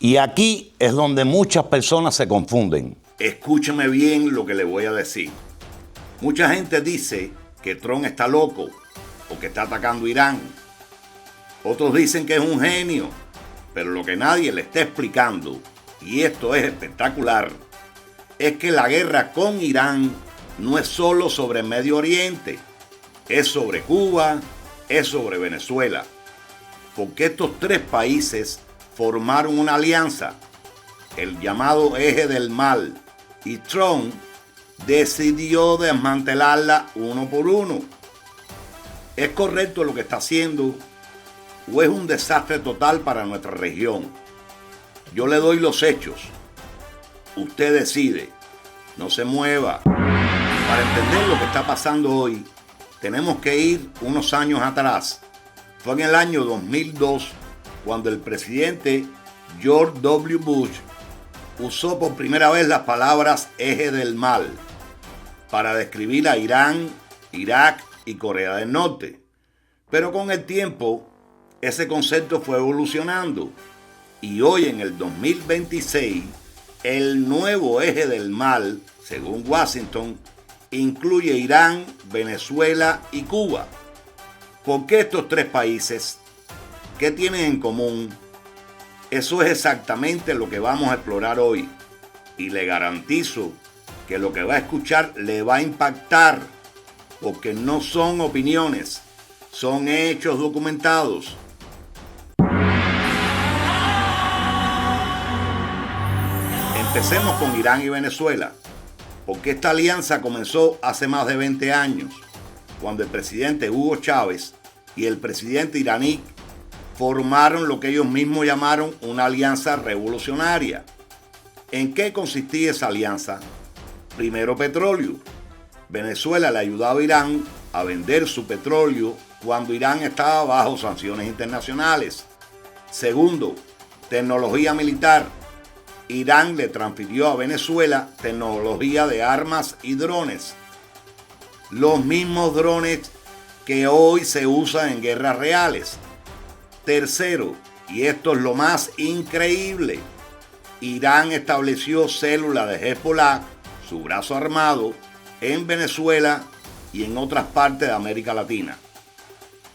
Y aquí es donde muchas personas se confunden. Escúcheme bien lo que le voy a decir. Mucha gente dice que Trump está loco o que está atacando Irán. Otros dicen que es un genio, pero lo que nadie le está explicando, y esto es espectacular, es que la guerra con Irán no es solo sobre Medio Oriente, es sobre Cuba, es sobre Venezuela, porque estos tres países formaron una alianza, el llamado Eje del Mal, y Trump decidió desmantelarla uno por uno. ¿Es correcto lo que está haciendo o es un desastre total para nuestra región? Yo le doy los hechos. Usted decide. No se mueva. Para entender lo que está pasando hoy, tenemos que ir unos años atrás. Fue en el año 2002 cuando el presidente George W. Bush usó por primera vez las palabras Eje del Mal para describir a Irán, Irak y Corea del Norte. Pero con el tiempo, ese concepto fue evolucionando y hoy en el 2026, el nuevo Eje del Mal, según Washington, incluye Irán, Venezuela y Cuba. ¿Por qué estos tres países? ¿Qué tienen en común? Eso es exactamente lo que vamos a explorar hoy. Y le garantizo que lo que va a escuchar le va a impactar, porque no son opiniones, son hechos documentados. Empecemos con Irán y Venezuela, porque esta alianza comenzó hace más de 20 años, cuando el presidente Hugo Chávez y el presidente iraní formaron lo que ellos mismos llamaron una alianza revolucionaria. ¿En qué consistía esa alianza? Primero, petróleo. Venezuela le ayudaba a Irán a vender su petróleo cuando Irán estaba bajo sanciones internacionales. Segundo, tecnología militar. Irán le transfirió a Venezuela tecnología de armas y drones. Los mismos drones que hoy se usan en guerras reales. Tercero, y esto es lo más increíble, Irán estableció células de Hezbollah, su brazo armado, en Venezuela y en otras partes de América Latina.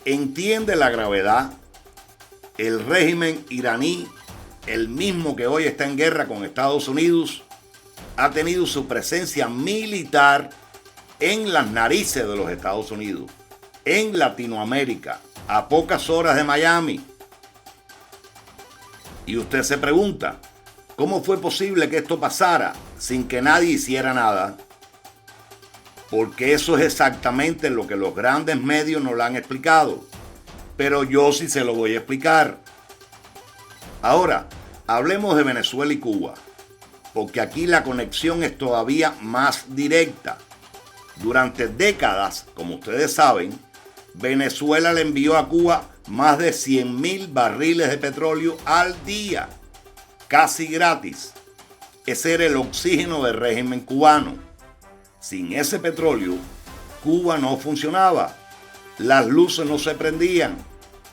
¿Entiende la gravedad? El régimen iraní, el mismo que hoy está en guerra con Estados Unidos, ha tenido su presencia militar en las narices de los Estados Unidos, en Latinoamérica, a pocas horas de Miami. Y usted se pregunta, ¿cómo fue posible que esto pasara sin que nadie hiciera nada? Porque eso es exactamente lo que los grandes medios nos lo han explicado. Pero yo sí se lo voy a explicar. Ahora, hablemos de Venezuela y Cuba, porque aquí la conexión es todavía más directa. Durante décadas, como ustedes saben, Venezuela le envió a Cuba más de 100,000 barriles de petróleo al día, casi gratis. Ese era el oxígeno del régimen cubano. Sin ese petróleo, Cuba no funcionaba. Las luces no se prendían,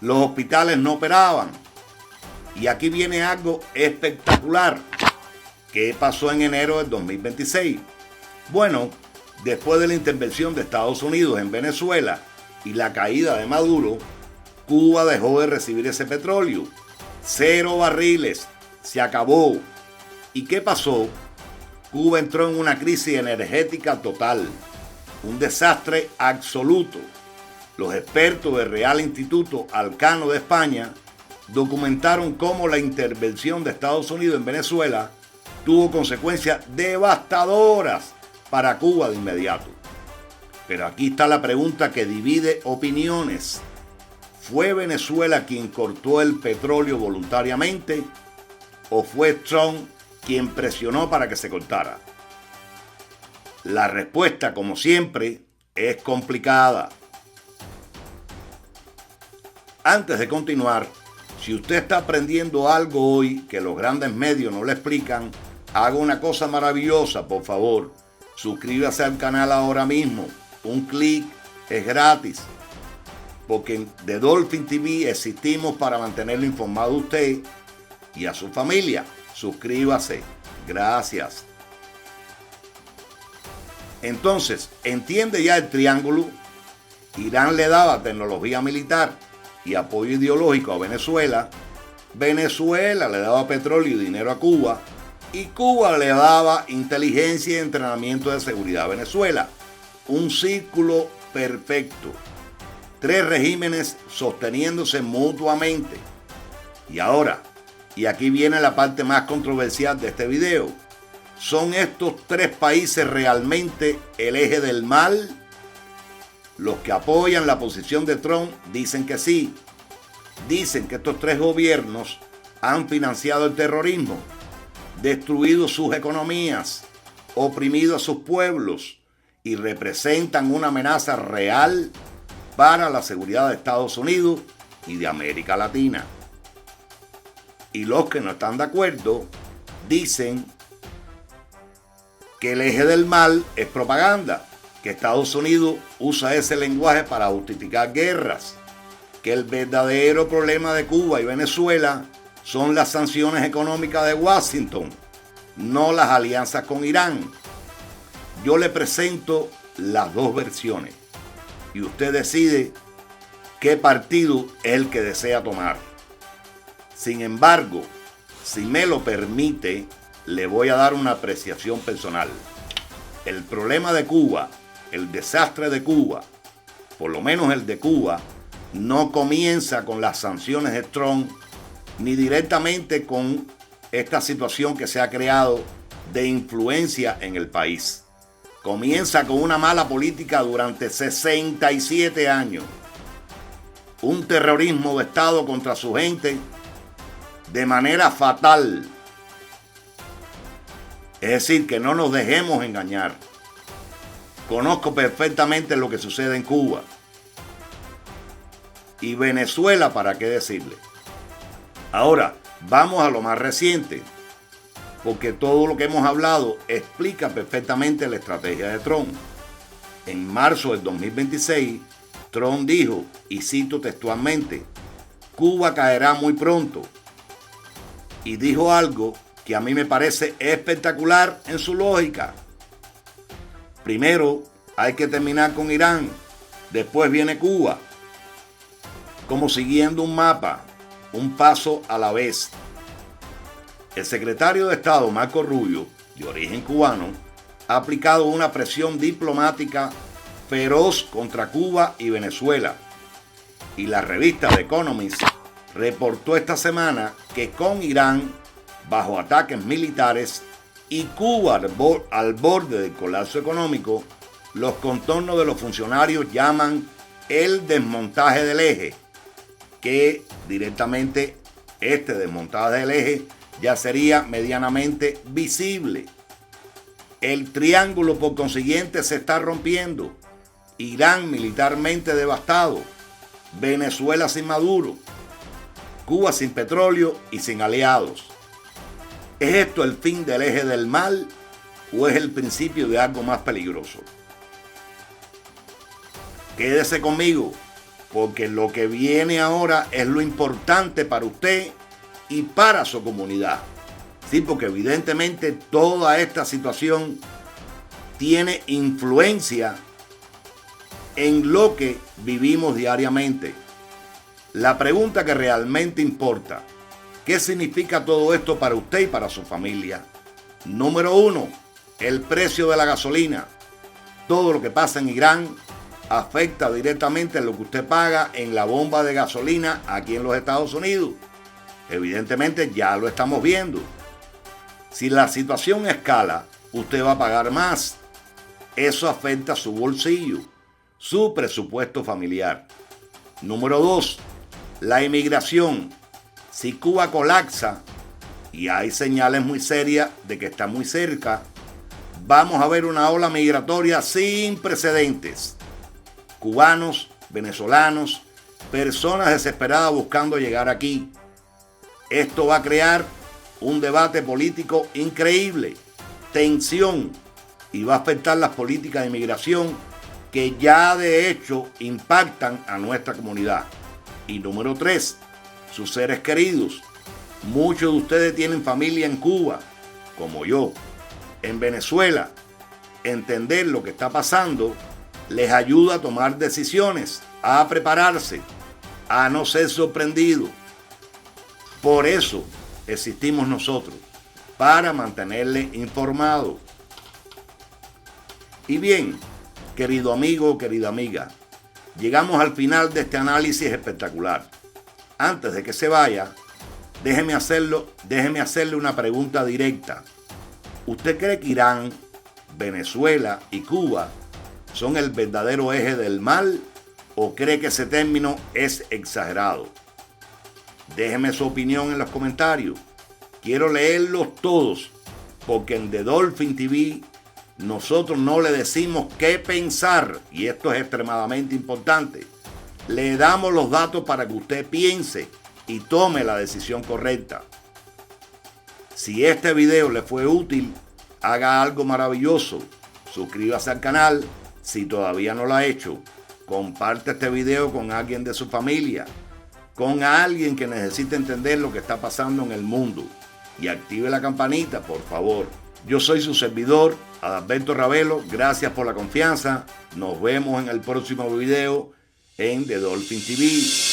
los hospitales no operaban. Y aquí viene algo espectacular. ¿Qué pasó en enero del 2026? Bueno, después de la intervención de Estados Unidos en Venezuela y la caída de Maduro, Cuba dejó de recibir ese petróleo. 0 barriles. Se acabó. ¿Y qué pasó? Cuba entró en una crisis energética total. Un desastre absoluto. Los expertos del Real Instituto Elcano de España documentaron cómo la intervención de Estados Unidos en Venezuela tuvo consecuencias devastadoras para Cuba de inmediato. Pero aquí está la pregunta que divide opiniones. ¿Fue Venezuela quien cortó el petróleo voluntariamente o fue Trump quien presionó para que se cortara? La respuesta, como siempre, es complicada. Antes de continuar, si usted está aprendiendo algo hoy que los grandes medios no le explican, haga una cosa maravillosa, por favor. Suscríbase al canal ahora mismo. Un clic, es gratis. Porque de Dolphin TV existimos para mantenerlo informado a usted y a su familia. Suscríbase. Gracias. Entonces, ¿entiende ya el triángulo? Irán le daba tecnología militar y apoyo ideológico a Venezuela. Venezuela le daba petróleo y dinero a Cuba. Y Cuba le daba inteligencia y entrenamiento de seguridad a Venezuela. Un círculo perfecto. 3 regímenes sosteniéndose mutuamente. Y ahora, y aquí viene la parte más controversial de este video, ¿son estos 3 países realmente el eje del mal? Los que apoyan la posición de Trump dicen que sí. Dicen que estos 3 gobiernos han financiado el terrorismo, destruido sus economías, oprimido a sus pueblos y representan una amenaza real para la seguridad de Estados Unidos y de América Latina. Y los que no están de acuerdo dicen que el eje del mal es propaganda, que Estados Unidos usa ese lenguaje para justificar guerras, que el verdadero problema de Cuba y Venezuela son las sanciones económicas de Washington, no las alianzas con Irán. Yo le presento las 2 versiones y usted decide qué partido es el que desea tomar. Sin embargo, si me lo permite, le voy a dar una apreciación personal. El problema de Cuba, el desastre de Cuba, por lo menos el de Cuba, no comienza con las sanciones de Trump, ni directamente con esta situación que se ha creado de influencia en el país. Comienza con una mala política durante 67 años. Un terrorismo de Estado contra su gente de manera fatal. Es decir, que no nos dejemos engañar. Conozco perfectamente lo que sucede en Cuba. Y Venezuela, ¿para qué decirle? Ahora, vamos a lo más reciente, porque todo lo que hemos hablado explica perfectamente la estrategia de Trump. En marzo del 2026, Trump dijo, y cito textualmente, Cuba caerá muy pronto. Y dijo algo que a mí me parece espectacular en su lógica. Primero hay que terminar con Irán, después viene Cuba, como siguiendo un mapa, un paso a la vez. El secretario de Estado, Marco Rubio, de origen cubano, ha aplicado una presión diplomática feroz contra Cuba y Venezuela. Y la revista The Economist reportó esta semana que con Irán bajo ataques militares y Cuba al borde del colapso económico, los contornos de los funcionarios llaman el desmontaje del eje, que directamente este desmontaje del eje ya sería medianamente visible. El triángulo por consiguiente se está rompiendo. Irán militarmente devastado, Venezuela sin Maduro, Cuba sin petróleo y sin aliados. ¿Es esto el fin del eje del mal o es el principio de algo más peligroso? Quédese conmigo, porque lo que viene ahora es lo importante para usted y para su comunidad. Sí, porque evidentemente toda esta situación tiene influencia en lo que vivimos diariamente. La pregunta que realmente importa: ¿qué significa todo esto para usted y para su familia? Número 1, el precio de la gasolina. Todo lo que pasa en Irán afecta directamente lo que usted paga en la bomba de gasolina aquí en los Estados Unidos. Evidentemente ya lo estamos viendo. Si la situación escala, usted va a pagar más. Eso afecta su bolsillo, su presupuesto familiar. Número 2, la inmigración. Si Cuba colapsa, y hay señales muy serias de que está muy cerca, vamos a ver una ola migratoria sin precedentes. Cubanos, venezolanos, personas desesperadas buscando llegar aquí. Esto va a crear un debate político increíble, tensión, y va a afectar las políticas de inmigración que ya de hecho impactan a nuestra comunidad. Y número 3, sus seres queridos. Muchos de ustedes tienen familia en Cuba, como yo. En Venezuela, entender lo que está pasando les ayuda a tomar decisiones, a prepararse, a no ser sorprendidos. Por eso existimos nosotros, para mantenerle informado. Y bien, querido amigo, querida amiga, llegamos al final de este análisis espectacular. Antes de que se vaya, déjeme hacerle una pregunta directa. ¿Usted cree que Irán, Venezuela y Cuba son el verdadero eje del mal o cree que ese término es exagerado? Déjeme su opinión en los comentarios. Quiero leerlos todos, porque en The Dolphin TV nosotros no le decimos qué pensar, y esto es extremadamente importante. Le damos los datos para que usted piense y tome la decisión correcta. Si este video le fue útil, haga algo maravilloso. Suscríbase al canal si todavía no lo ha hecho. Comparte este video con alguien de su familia, con alguien que necesite entender lo que está pasando en el mundo. Y active la campanita, por favor. Yo soy su servidor, Adalberto Ravelo. Gracias por la confianza. Nos vemos en el próximo video en The Dolphin TV.